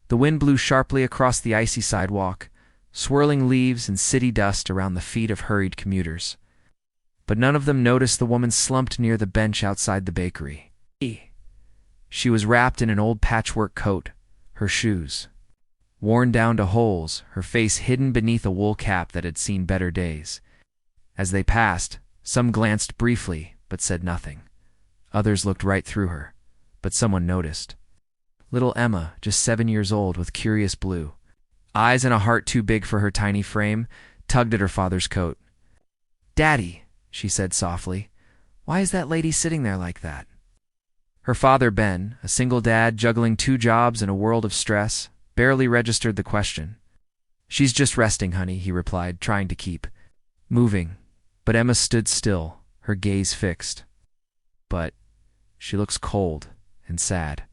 The wind blew sharply across the icy sidewalk, swirling leaves and city dust around the feet of hurried commuters. But none of them noticed the woman slumped near the bench outside the bakery. She was wrapped in an old patchwork coat, her shoes worn down to holes, her face hidden beneath a wool cap that had seen better days. As they passed, some glanced briefly but said nothing. Others looked right through her, but someone noticed. Little Emma, just 7 years old, with curious blue eyes and a heart too big for her tiny frame, tugged at her father's coat. "Daddy," she said softly, "why is that lady sitting there like that?" Her father, Ben, a single dad juggling 2 jobs in a world of stress, barely registered the question. "She's just resting, honey," he replied, trying to keep moving. But Emma stood still, her gaze fixed. "But she looks cold and sad."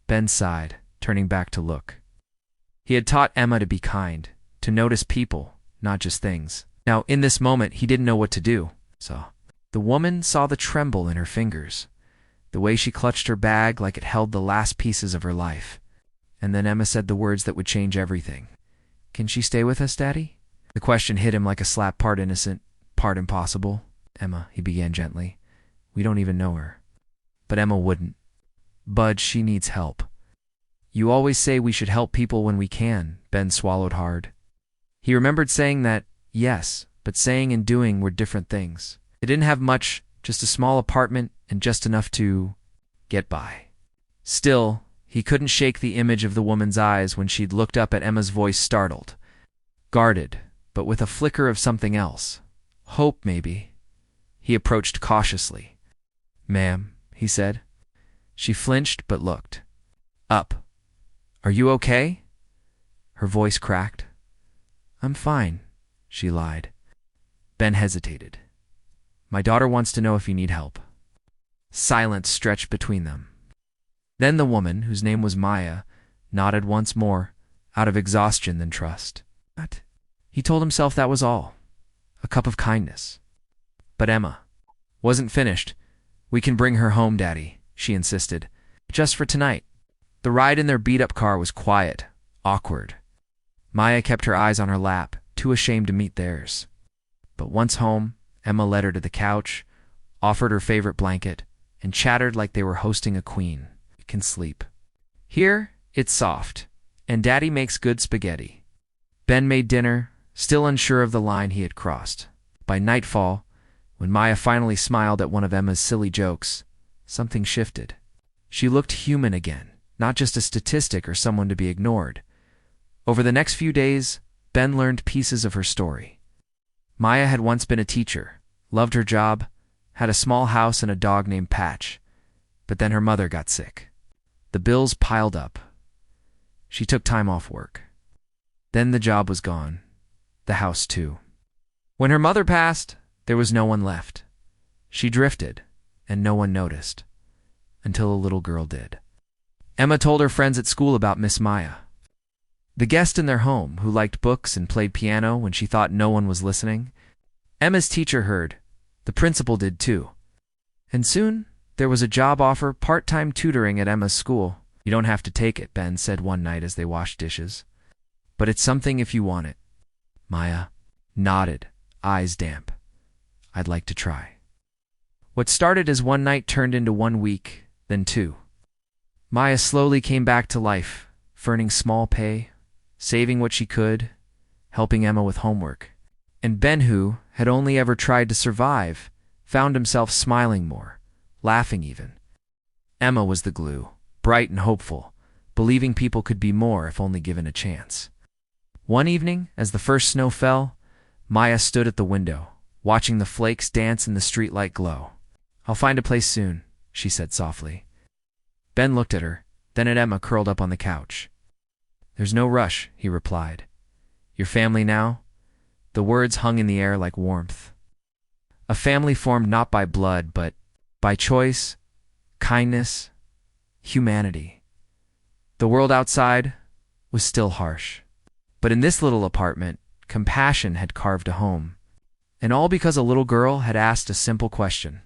Ben sighed, turning back to look. He had taught Emma to be kind, to notice people, not just things. Now, in this moment, he didn't know what to do. So the woman saw the tremble in her fingers, the way she clutched her bag like it held the last pieces of her life. And then Emma said the words that would change everything. "Can she stay with us, Daddy?" The question hit him like a slap, part innocent, part impossible. "Emma," he began gently, "we don't even know her." But Emma wouldn't budge. "She needs help." "You always say we should help people when we can," Ben swallowed hard. He remembered saying that, yes, but saying and doing were different things. They didn't have much, just a small apartment and just enough to get by. Still, he couldn't shake the image of the woman's eyes when she'd looked up at Emma's voice, startled, guarded, but with a flicker of something else. Hope, maybe. He approached cautiously. "Ma'am," he said. She flinched but looked up. "Are you okay?" Her voice cracked. "I'm fine," she lied. Ben hesitated. "My daughter wants to know if you need help." Silence stretched between them. Then the woman, whose name was Maya, nodded once more, out of exhaustion than trust. What? He told himself that was all. A cup of kindness. But Emma wasn't finished. "We can bring her home, Daddy," she insisted. "Just for tonight." The ride in their beat-up car was quiet, awkward. Maya kept her eyes on her lap, too ashamed to meet theirs. But once home, Emma led her to the couch, offered her favorite blanket, and chattered like they were hosting a queen. "You can sleep. Here, it's soft, and Daddy makes good spaghetti." Ben made dinner, still unsure of the line he had crossed. By nightfall, when Maya finally smiled at one of Emma's silly jokes, something shifted. She looked human again, not just a statistic or someone to be ignored. Over the next few days, Ben learned pieces of her story. Maya had once been a teacher, loved her job, had a small house and a dog named Patch. But then her mother got sick. The bills piled up. She took time off work. Then the job was gone. The house too. When her mother passed, there was no one left. She drifted, and no one noticed. Until a little girl did. Emma told her friends at school about Miss Maya, the guest in their home who liked books and played piano when she thought no one was listening. Emma's teacher heard. The principal did too. And soon, there was a job offer, part-time tutoring at Emma's school. "You don't have to take it," Ben said one night as they washed dishes. "But it's something if you want it." Maya nodded, eyes damp. "I'd like to try." What started as one night turned into 1 week, then 2. Maya slowly came back to life, earning small pay, saving what she could, helping Emma with homework. And Ben, who had only ever tried to survive, found himself smiling more, laughing even. Emma was the glue, bright and hopeful, believing people could be more if only given a chance. One evening, as the first snow fell, Maya stood at the window, watching the flakes dance in the streetlight glow. "I'll find a place soon," she said softly. Ben looked at her, then at Emma curled up on the couch. "There's no rush," he replied. "Your family now?" The words hung in the air like warmth. A family formed not by blood, but by choice, kindness, humanity. The world outside was still harsh. But in this little apartment, compassion had carved a home. And all because a little girl had asked a simple question.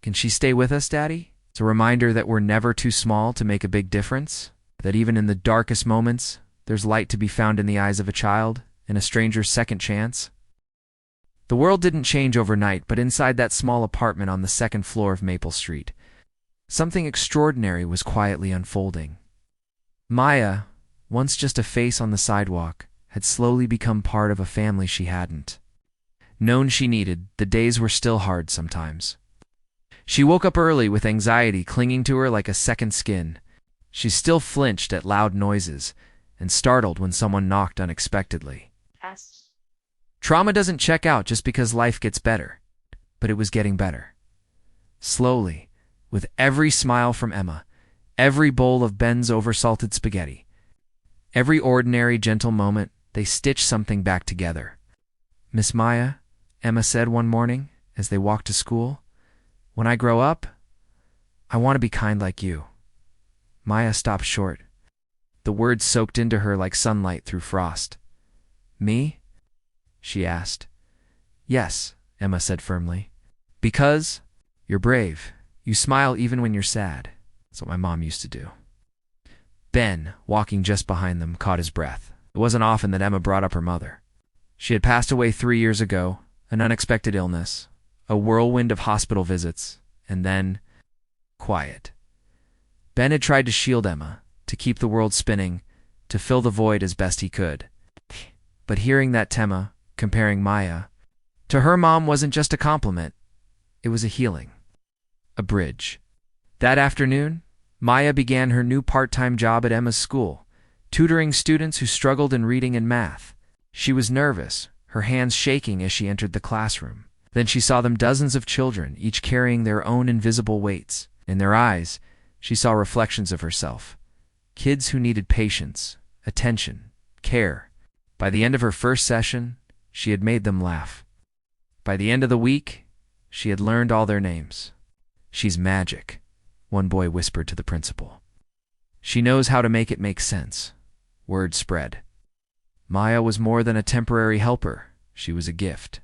"Can she stay with us, Daddy?" It's a reminder that we're never too small to make a big difference. that even in the darkest moments, there's light to be found in the eyes of a child and a stranger's second chance? The world didn't change overnight, but inside that small apartment on the second floor of Maple Street, something extraordinary was quietly unfolding. Maya, once just a face on the sidewalk, had slowly become part of a family she hadn't known she needed. The days were still hard sometimes. She woke up early with anxiety clinging to her like a second skin. She still flinched at loud noises and startled when someone knocked unexpectedly. Yes. Trauma doesn't check out just because life gets better, but it was getting better. Slowly, with every smile from Emma, every bowl of Ben's oversalted spaghetti, every ordinary gentle moment, they stitched something back together. "Miss Maya," Emma said one morning as they walked to school, "when I grow up, I want to be kind like you." Maya stopped short. The words soaked into her like sunlight through frost. "Me?" she asked. "Yes," Emma said firmly. "Because you're brave. You smile even when you're sad. That's what my mom used to do." Ben, walking just behind them, caught his breath. It wasn't often that Emma brought up her mother. She had passed away 3 years ago, an unexpected illness, a whirlwind of hospital visits, and then quiet. Ben had tried to shield Emma, to keep the world spinning, to fill the void as best he could. But hearing that Emma, comparing Maya to her mom, wasn't just a compliment. It was a healing. A bridge. That afternoon, Maya began her new part-time job at Emma's school, tutoring students who struggled in reading and math. She was nervous, her hands shaking as she entered the classroom. Then she saw them, dozens of children, each carrying their own invisible weights. In their eyes, she saw reflections of herself. Kids who needed patience, attention, care. By the end of her first session, she had made them laugh. By the end of the week, she had learned all their names. "She's magic," one boy whispered to the principal. "She knows how to make it make sense." Word spread. Maya was more than a temporary helper. She was a gift.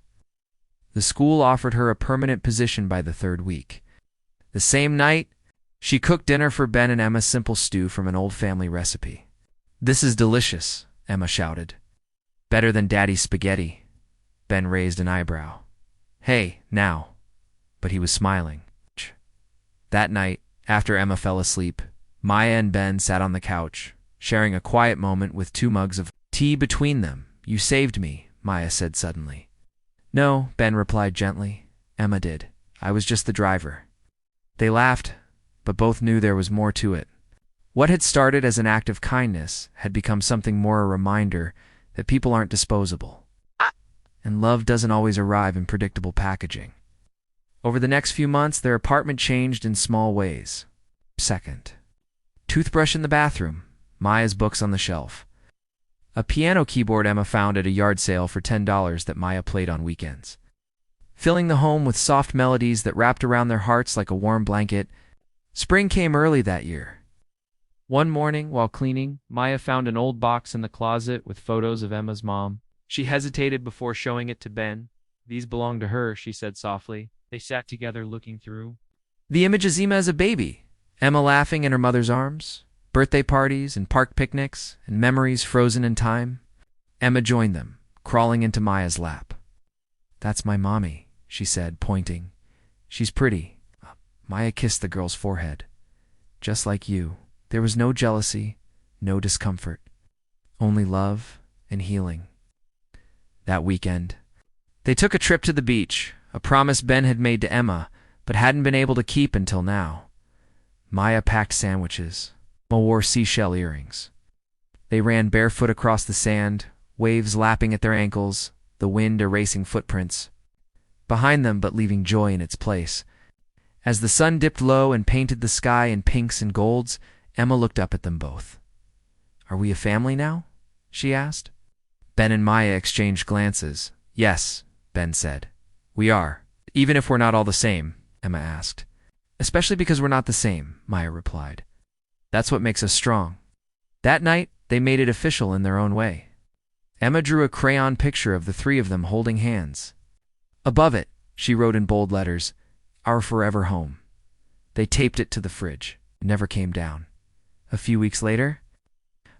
The school offered her a permanent position by the third week. The same night, she cooked dinner for Ben and Emma's simple stew from an old family recipe. "This is delicious," Emma shouted. "Better than Daddy's spaghetti." Ben raised an eyebrow. "Hey, now." But he was smiling. That night, after Emma fell asleep, Maya and Ben sat on the couch, sharing a quiet moment with 2 mugs of tea between them. "You saved me," Maya said suddenly. "No," Ben replied gently. "Emma did. I was just the driver." They laughed, but both knew there was more to it. What had started as an act of kindness had become something more, a reminder that people aren't disposable. And love doesn't always arrive in predictable packaging. Over the next few months, their apartment changed in small ways. Second, toothbrush in the bathroom, Maya's books on the shelf. A piano keyboard Emma found at a yard sale for $10 that Maya played on weekends. Filling the home with soft melodies that wrapped around their hearts like a warm blanket. Spring came early that year. One morning, while cleaning, Maya found an old box in the closet with photos of Emma's mom. She hesitated before showing it to Ben. "These belong to her," she said softly. They sat together looking through. The image is Emma as a baby, Emma laughing in her mother's arms, birthday parties and park picnics, and memories frozen in time. Emma joined them, crawling into Maya's lap. "That's my mommy," she said, pointing. "She's pretty." Maya kissed the girl's forehead. "Just like you." There was no jealousy, no discomfort, only love and healing. That weekend, they took a trip to the beach, a promise Ben had made to Emma, but hadn't been able to keep until now. Maya packed sandwiches. Emma wore seashell earrings. They ran barefoot across the sand, waves lapping at their ankles, the wind erasing footprints behind them but leaving joy in its place. As the sun dipped low and painted the sky in pinks and golds, Emma looked up at them both. "Are we a family now?" she asked. Ben and Maya exchanged glances. "Yes," Ben said. "We are. Even if we're not all the same," Emma asked. "Especially because we're not the same," Maya replied. "That's what makes us strong." That night, they made it official in their own way. Emma drew a crayon picture of the 3 of them holding hands. Above it, she wrote in bold letters, "Our forever home." They taped it to the fridge. It never came down. A few weeks later,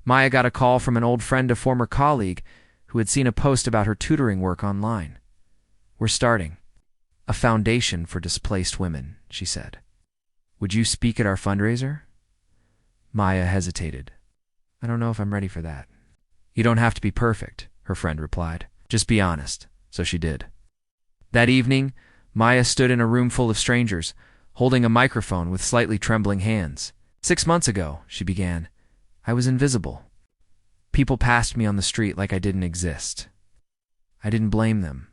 Maya got a call from an old friend, a former colleague, who had seen a post about her tutoring work online. "We're starting a foundation for displaced women," she said. "Would you speak at our fundraiser?" Maya hesitated. "I don't know if I'm ready for that." "You don't have to be perfect," her friend replied. "Just be honest." So she did. That evening, Maya stood in a room full of strangers, holding a microphone with slightly trembling hands. "6 months ago," she began, "I was invisible. People passed me on the street like I didn't exist. I didn't blame them.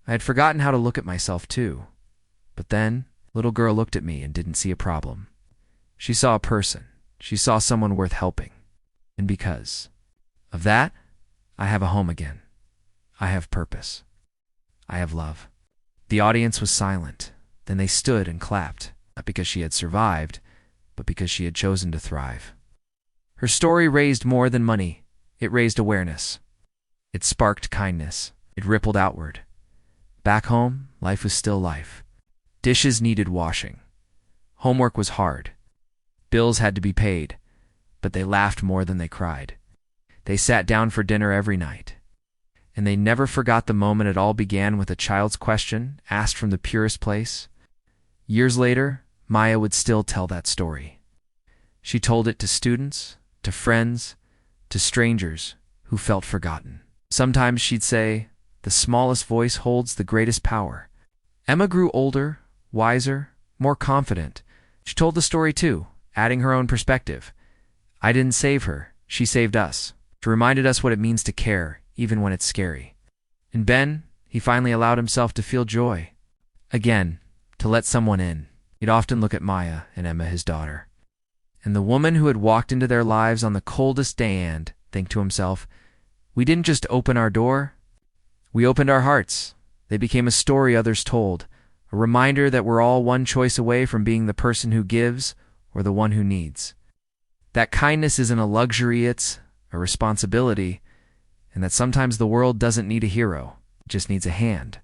I had forgotten how to look at myself too. But then, a little girl looked at me and didn't see a problem. She saw a person. She saw someone worth helping. And because of that, I have a home again. I have purpose. I have love." The audience was silent. Then they stood and clapped, not because she had survived, but because she had chosen to thrive. Her story raised more than money. It raised awareness. It sparked kindness. It rippled outward. Back home, life was still life. Dishes needed washing. Homework was hard. Bills had to be paid, but they laughed more than they cried. They sat down for dinner every night. And they never forgot the moment it all began with a child's question asked from the purest place. Years later, Maya would still tell that story. She told it to students, to friends, to strangers who felt forgotten. Sometimes she'd say, "The smallest voice holds the greatest power." Emma grew older, wiser, more confident. She told the story too, adding her own perspective. "I didn't save her, she saved us." She reminded us what it means to care, even when it's scary. And Ben, he finally allowed himself to feel joy. Again, to let someone in. He'd often look at Maya and Emma, his daughter, and the woman who had walked into their lives on the coldest day, and think to himself, "We didn't just open our door, we opened our hearts." They became a story others told, a reminder that we're all one choice away from being the person who gives or the one who needs. That kindness isn't a luxury, it's a responsibility, and that sometimes the world doesn't need a hero, it just needs a hand.